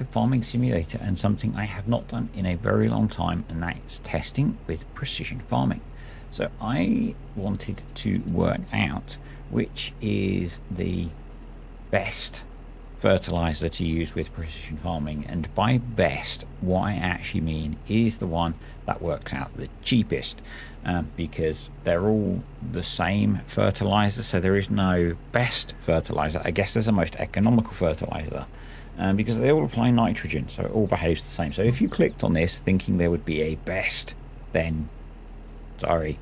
interactive farming simulator and something I have not done in a very long time, and that is testing with precision farming. So I wanted to work out which is the best fertilizer to use with precision farming, and by best what I actually mean is the one that works out the cheapest, because they're all the same fertilizer, so there is no best fertilizer. I guess there's a most economical fertilizer, because they all apply nitrogen, so it all behaves the same. So if you clicked on this thinking there would be a best, then sorry.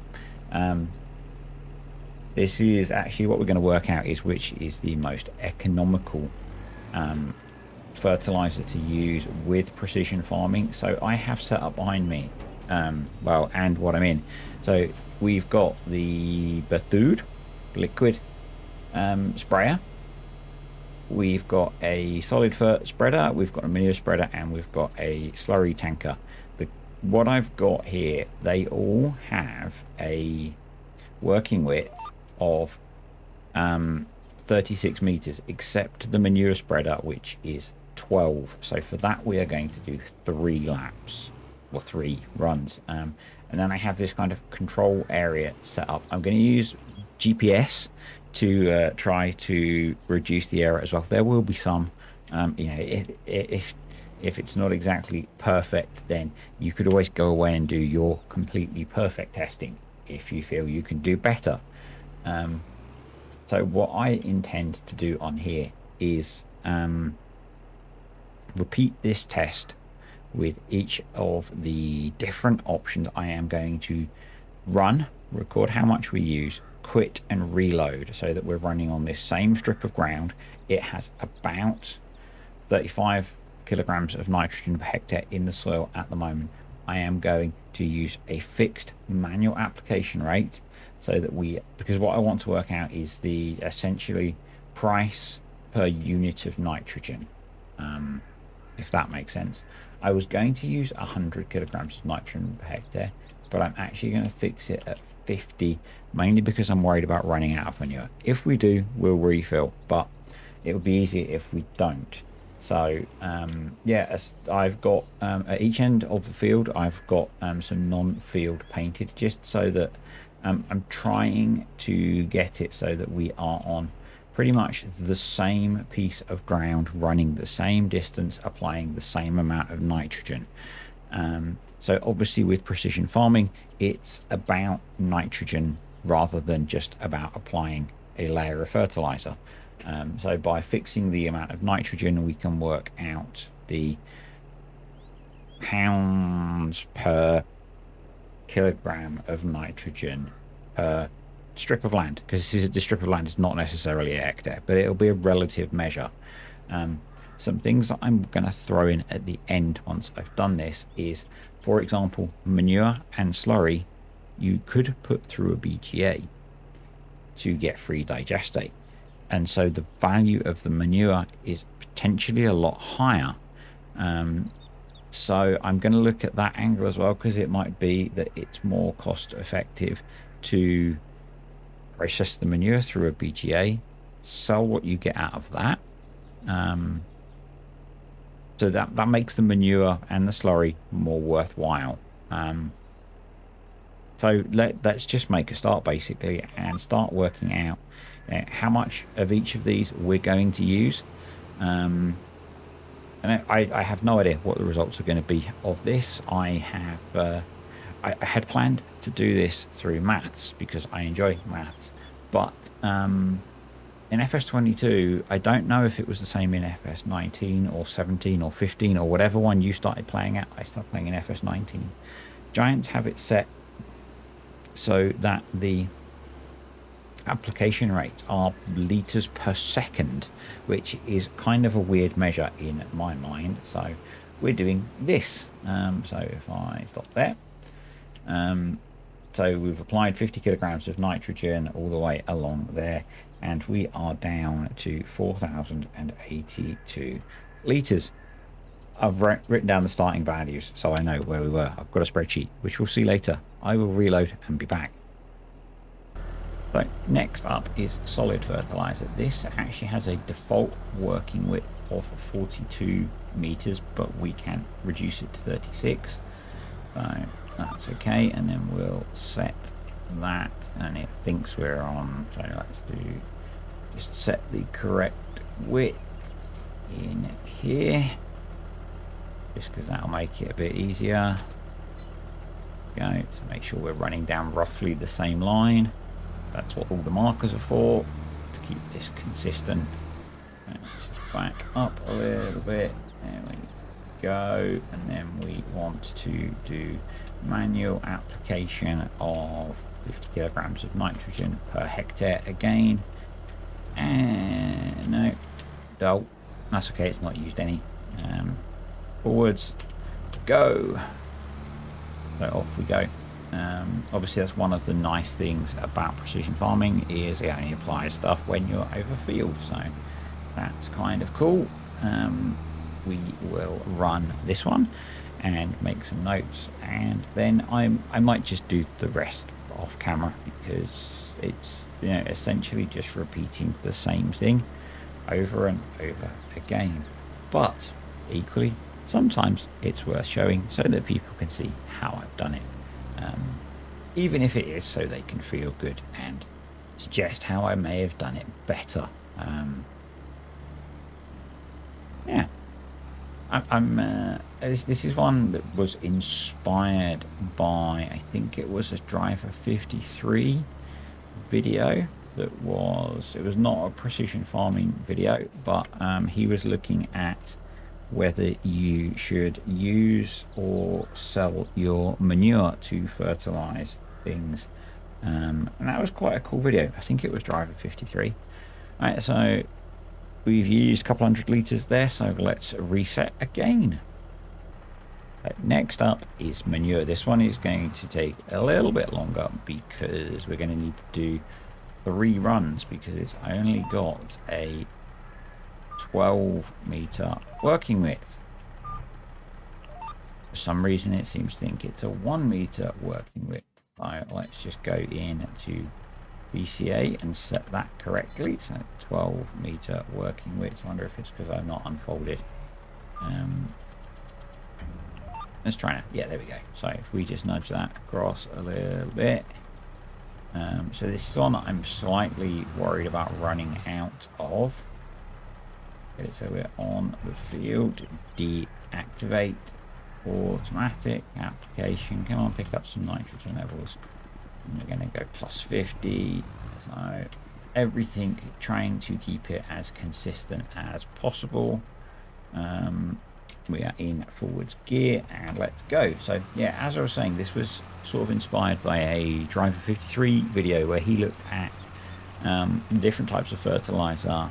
This is actually what we're going to work out, is which is the most economical fertilizer to use with precision farming. So I have set up behind me, well, and what I'm in. So we've got the Bethune liquid sprayer. We've got a solid fert spreader, we've got a manure spreader, and we've got a slurry tanker. What I've got here, they all have a working width of 36 meters, except the manure spreader, which is 12. So for that we are going to do 3 laps, or 3 runs, and then I have this kind of control area set up. I'm going to use GPS to try to reduce the error as well. There will be some, you know, if it's not exactly perfect, then you could always go away and do your completely perfect testing if you feel you can do better. So what I intend to do on here is repeat this test with each of the different options I am going to run, record how much we use, quit and reload, so that we're running on this same strip of ground. It has about 35 kilograms of nitrogen per hectare in the soil at the moment. I am going to use a fixed manual application rate, so that because what I want to work out is the essentially price per unit of nitrogen, if that makes sense. I was going to use 100 kilograms of nitrogen per hectare, but I'm actually going to fix it at 50, mainly because I'm worried about running out of manure. If we do, we'll refill, but it would be easier if we don't. So yeah, I've got at each end of the field I've got some non-field painted, just so that I'm trying to get it so that we are on pretty much the same piece of ground, running the same distance, applying the same amount of nitrogen. So obviously with precision farming, it's about nitrogen rather than just about applying a layer of fertilizer. So by fixing the amount of nitrogen, we can work out the pounds per kilogram of nitrogen per strip of land, because the strip of land is not necessarily a hectare, but it'll be a relative measure. Some things that I'm going to throw in at the end once I've done this is, for example, manure and slurry you could put through a BGA to get free digestate, and so the value of the manure is potentially a lot higher. So I'm going to look at that angle as well, because it might be that it's more cost effective to process the manure through a BGA, sell what you get out of that. So that makes the manure and the slurry more worthwhile. So let's just make a start basically, and start working out how much of each of these we're going to use. And I have no idea what the results are going to be of this. I had planned to do this through maths because I enjoy maths, but in FS22 I don't know if it was the same in FS19 or 17 or 15 or whatever one you started playing at. I started playing in FS19. Giants have it set so that the application rates are liters per second, which is kind of a weird measure in my mind. So we're doing this. So if I stop there, so we've applied 50 kilograms of nitrogen all the way along there, and we are down to 4,082 liters. I've written down the starting values so I know where we were. I've got a spreadsheet which we'll see later. I will reload and be back. So next up is solid fertilizer. This actually has a default working width of 42 meters, but we can reduce it to 36. So that's okay. And then we'll set that, and it thinks we're on. So let's just set the correct width in here, just because that'll make it a bit easier. Go to make sure we're running down roughly the same line. That's what all the markers are for, to keep this consistent. Let's just back up a little bit. There we go. And then we want to do manual application of 50 kilograms of nitrogen per hectare again. And no, that's okay. It's not used any. Forwards, go. So off we go. Obviously that's one of the nice things about precision farming, is it only applies stuff when you're over field, so that's kind of cool. We will run this one and make some notes, and then I might just do the rest off camera, because it's, you know, essentially just repeating the same thing over and over again. But equally, sometimes it's worth showing so that people can see how I've done it, even if it is so they can feel good and suggest how I may have done it better. Yeah, this is one that was inspired by, I think it was a Driver 53 video. It was not a precision farming video, but he was looking at whether you should use or sell your manure to fertilize things, and that was quite a cool video. I think it was Driver 53. All right, so we've used a couple hundred liters there, so let's reset again. Next up is manure. This one is going to take a little bit longer because we're going to need to do 3 runs, because it's only got a 12-meter working width. For some reason it seems to think it's a 1-meter working width. So let's just go in to VCA and set that correctly. So 12-meter working width. I wonder if it's because I've not unfolded. Let's try now. Yeah, there we go. So if we just nudge that across a little bit. So this is one that I'm slightly worried about running out of. Okay, so we're on the field. Deactivate automatic application. Come on, pick up some nitrogen levels. And we're going to go plus 50. So everything, trying to keep it as consistent as possible. We are in forwards gear, and let's go. So yeah, as I was saying, this was sort of inspired by a Driver 53 video where he looked at different types of fertilizer,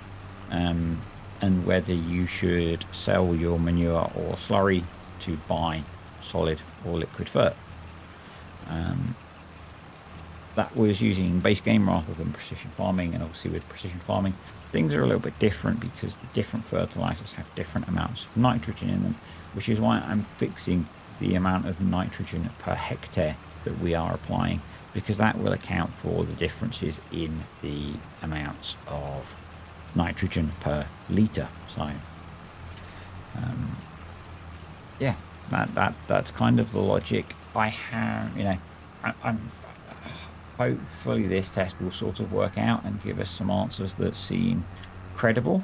and whether you should sell your manure or slurry to buy solid or liquid fert. That was using base game rather than precision farming, and obviously with precision farming things are a little bit different because the different fertilizers have different amounts of nitrogen in them, which is why I'm fixing the amount of nitrogen per hectare that we are applying, because that will account for the differences in the amounts of nitrogen per liter. So yeah, that's kind of the logic. I have, you know, I'm hopefully this test will sort of work out and give us some answers that seem credible.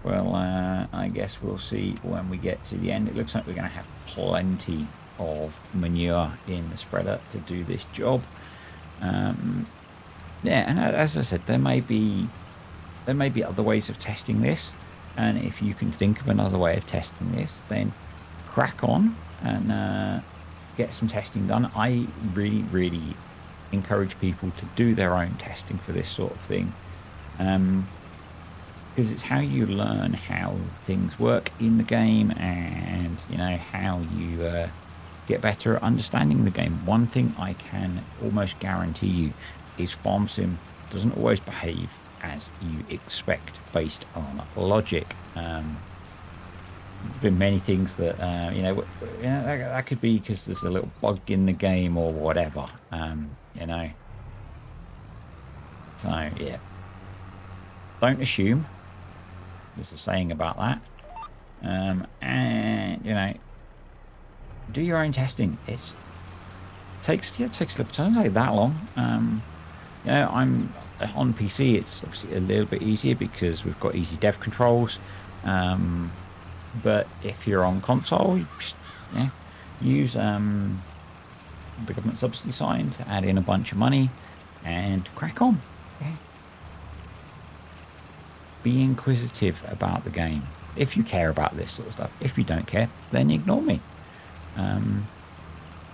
Well, I guess we'll see when we get to the end. It looks like we're going to have plenty of manure in the spreader to do this job. Yeah, and as I said, there may be other ways of testing this, and if you can think of another way of testing this, then crack on and get some testing done. I really encourage people to do their own testing for this sort of thing, because it's how you learn how things work in the game, and you know how you get better at understanding the game. One thing I can almost guarantee you is Farm Sim doesn't always behave as you expect based on logic. There's been many things that that could be because there's a little bug in the game or whatever, you know. So yeah, don't assume. There's a saying about that. And you know, do your own testing. It takes a little time, doesn't take that long. Yeah, I'm on PC. It's obviously a little bit easier because we've got easy dev controls. But if you're on console, you just, yeah, use the government subsidy sign to add in a bunch of money and crack on. Yeah. Be inquisitive about the game if you care about this sort of stuff. If you don't care, then ignore me.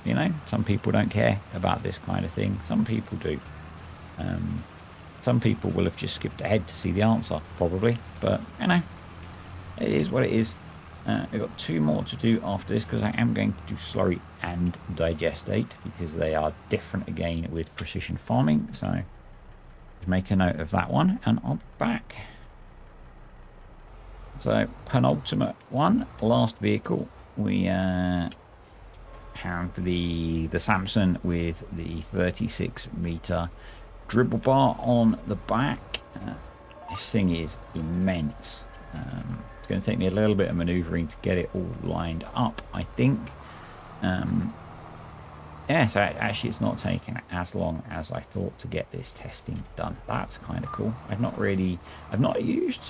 You know, some people don't care about this kind of thing. Some people do. Some people will have just skipped ahead to see the answer, probably. But, you know, it is what it is. I've got 2 more to do after this because I am going to do slurry and digestate because they are different again with precision farming. So make a note of that one and I'll be back. So penultimate one, last vehicle, we have the Samson with the 36-meter dribble bar on the back. This thing is immense. It's going to take me a little bit of maneuvering to get it all lined up, I think. Yeah, so actually it's not taking as long as I thought to get this testing done. That's kind of cool. I've not used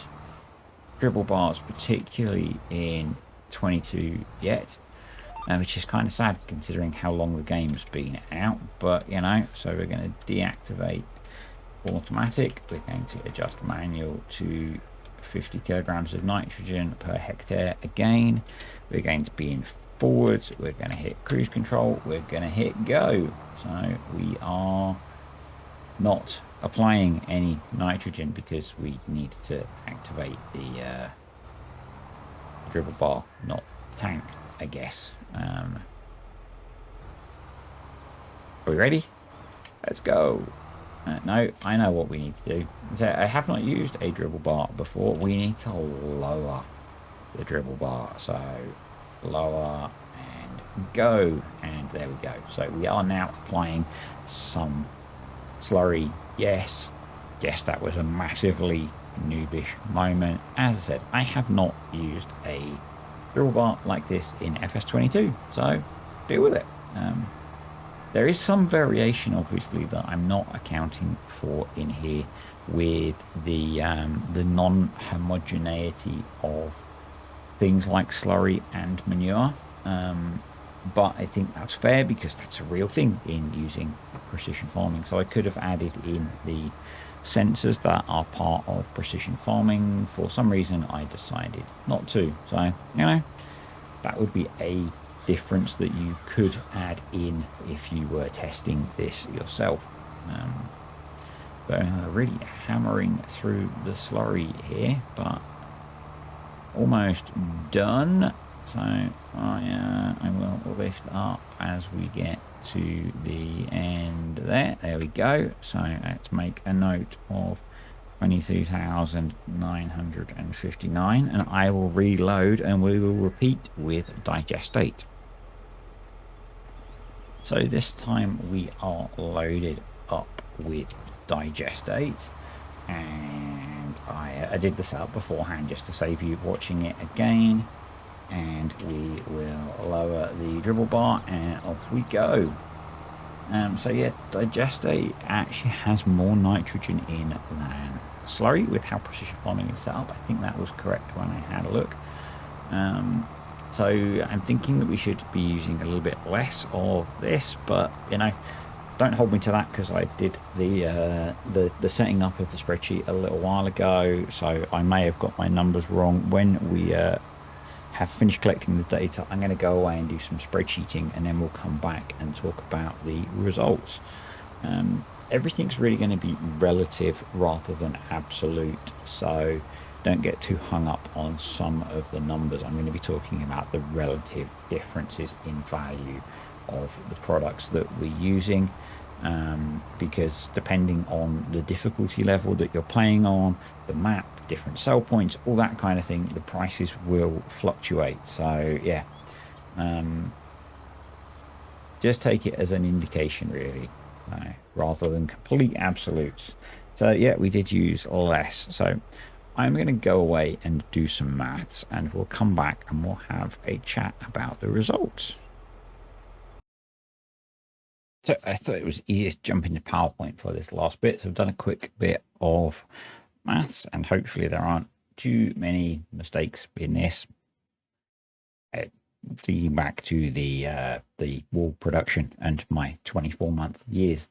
dribble bars particularly in 22 yet, which is kind of sad considering how long the game's been out. But you know, so we're going to deactivate automatic. We're going to adjust manual to 50 kilograms of nitrogen per hectare. Again, we're going to be in forwards. We're going to hit cruise control. We're going to hit go. So we are not applying any nitrogen because we need to activate the dribble bar, not tank, I guess. Are we ready? Let's go. No, I know what we need to do. So I have not used a dribble bar before. We need to lower the dribble bar. So lower and go. And there we go. So we are now applying some slurry. Yes, that was a massively noobish moment. As I said, I have not used a dribble bar like this in FS22, so deal with it. There is some variation, obviously, that I'm not accounting for in here with the non-homogeneity of things like slurry and manure. But I think that's fair because that's a real thing in using precision farming. So I could have added in the sensors that are part of precision farming. For some reason, I decided not to. So, you know, that would be a difference that you could add in if you were testing this yourself. But really hammering through the slurry here, but almost done. So I will lift up as we get to the end there. There we go. So let's make a note of 22,959 and I will reload and we will repeat with digestate. So this time we are loaded up with digestate, and I did the setup beforehand just to save you watching it again. And we will lower the dribble bar and off we go. So yeah, digestate actually has more nitrogen in than slurry with how precision farming is set up. I think that was correct when I had a look. So I'm thinking that we should be using a little bit less of this, but you know, don't hold me to that because I did the setting up of the spreadsheet a little while ago, so I may have got my numbers wrong. When we have finished collecting the data, I'm going to go away and do some spreadsheeting, and then we'll come back and talk about the results. Everything's really going to be relative rather than absolute, so don't get too hung up on some of the numbers. I'm going to be talking about the relative differences in value of the products that we're using, because depending on the difficulty level that you're playing on, the map, different sell points, all that kind of thing, the prices will fluctuate. So yeah, just take it as an indication really, rather than complete absolutes. So yeah, we did use less. So I'm going to go away and do some maths, and we'll come back and we'll have a chat about the results. So I thought it was easiest to jump into PowerPoint for this last bit. So I've done a quick bit of maths, and hopefully there aren't too many mistakes in this. Thinking back to the wool production and my 24-month years.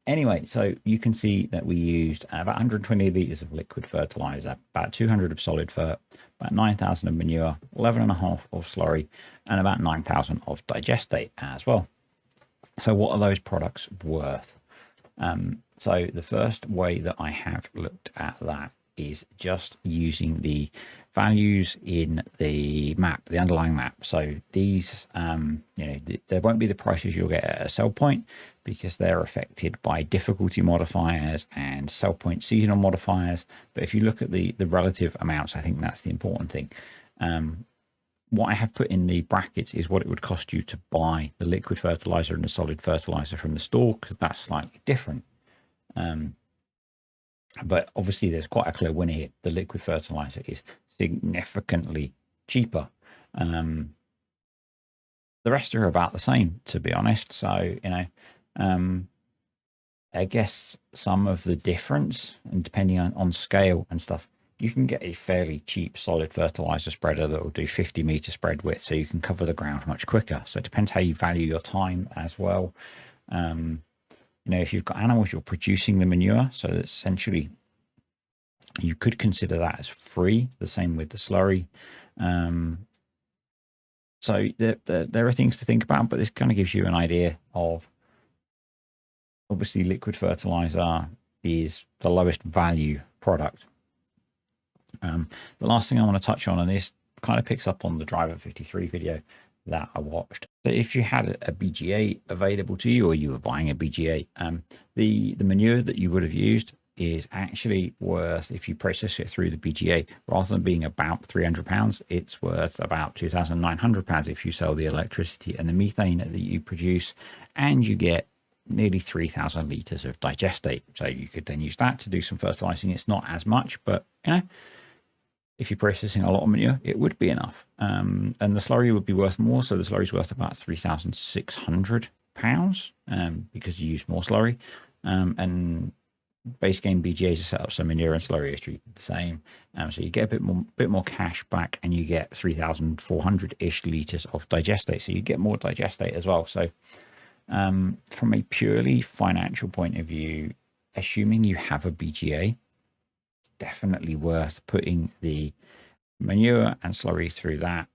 Anyway, so you can see that we used about 120 litres of liquid fertilizer, about 200 of solid fert, about 9,000 of manure, 11.5 of slurry, and about 9,000 of digestate as well. So what are those products worth? So the first way that I have looked at that is just using the values in the map, the underlying map. So these, there won't be the prices you'll get at a sell point because they're affected by difficulty modifiers and sell point seasonal modifiers. But if you look at the relative amounts, I think that's the important thing. What I have put in the brackets is what it would cost you to buy the liquid fertilizer and the solid fertilizer from the store, because that's slightly different. But obviously there's quite a clear winner here. The liquid fertilizer is significantly cheaper. The rest are about the same, to be honest. So, I guess some of the difference, and depending on scale and stuff, you can get a fairly cheap solid fertilizer spreader that will do 50-meter spread width, so you can cover the ground much quicker. So it depends how you value your time as well. If you've got animals, you're producing the manure, so that essentially you could consider that as free. The same with the slurry. So there are things to think about, but this kind of gives you an idea of, obviously liquid fertilizer is the lowest value product. The last thing I want to touch on, and this kind of picks up on the Driver 53 video that I watched. So if you had a BGA available to you, or you were buying a BGA, the manure that you would have used is actually worth, if you process it through the BGA, rather than being about £300, it's worth about £2,900 if you sell the electricity and the methane that you produce, and you get nearly 3,000 litres of digestate. So you could then use that to do some fertilizing. It's not as much, but if you're processing a lot of manure, it would be enough. And the slurry would be worth more. So the slurry is worth about £3,600 because you use more slurry. And base game BGAs are set up so manure and slurry is treated the same. So you get a bit more cash back, and you get 3,400-ish litres of digestate. So you get more digestate as well. So from a purely financial point of view, assuming you have a BGA, definitely worth putting the manure and slurry through that.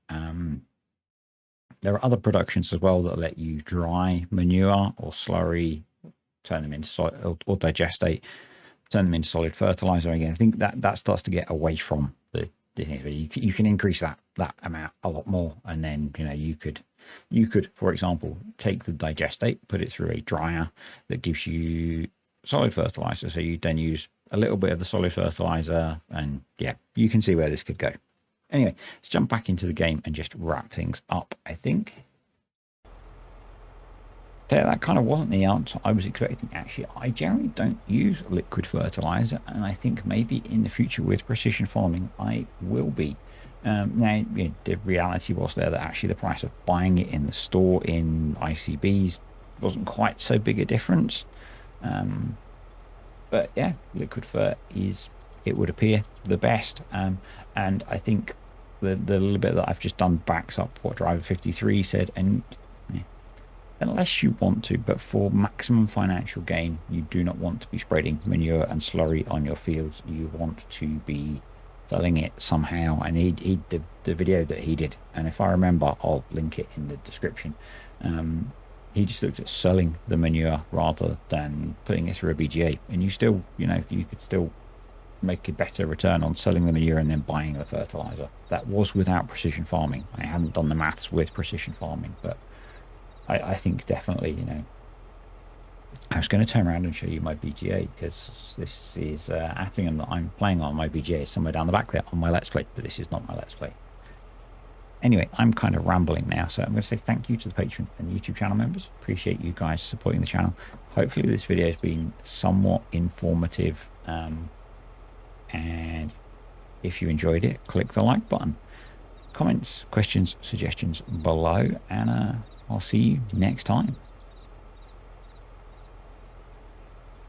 There are other productions as well that let you dry manure or slurry, turn them into soil, or digestate, turn them into solid fertilizer. Again, I think that starts to get away from the you can increase that amount a lot more, and then you could, for example, take the digestate, put it through a dryer that gives you solid fertilizer. So you then use a little bit of the solid fertilizer, and yeah, you can see where this could go. Anyway, let's jump back into the game and just wrap things up, I think. So that kind of wasn't the answer I was expecting. Actually, I generally don't use liquid fertilizer, and I think maybe in the future with precision farming I will be. Now, the reality was there that actually the price of buying it in the store in ICBs wasn't quite so big a difference. But yeah, liquid fert is, it would appear, the best. And I think the little bit that I've just done backs up what Driver 53 said. And unless you want to, but for maximum financial gain, you do not want to be spreading manure and slurry on your fields. You want to be selling it somehow. And the video that he did, and if I remember, I'll link it in the description. He just looked at selling the manure rather than putting it through a BGA, and you still, you could still make a better return on selling the manure and then buying the fertilizer. That was without precision farming. I haven't done the maths with precision farming, but I think definitely, I was going to turn around and show you my BGA, because this is Attingham that I'm playing on. My BGA is somewhere down the back there on my Let's Play, but this is not my Let's Play. Anyway, I'm kind of rambling now, so I'm going to say thank you to the Patreon and YouTube channel members. Appreciate you guys supporting the channel. Hopefully this video has been somewhat informative, and If you enjoyed it, click the like button. Comments, questions, suggestions below, and I'll see you next time.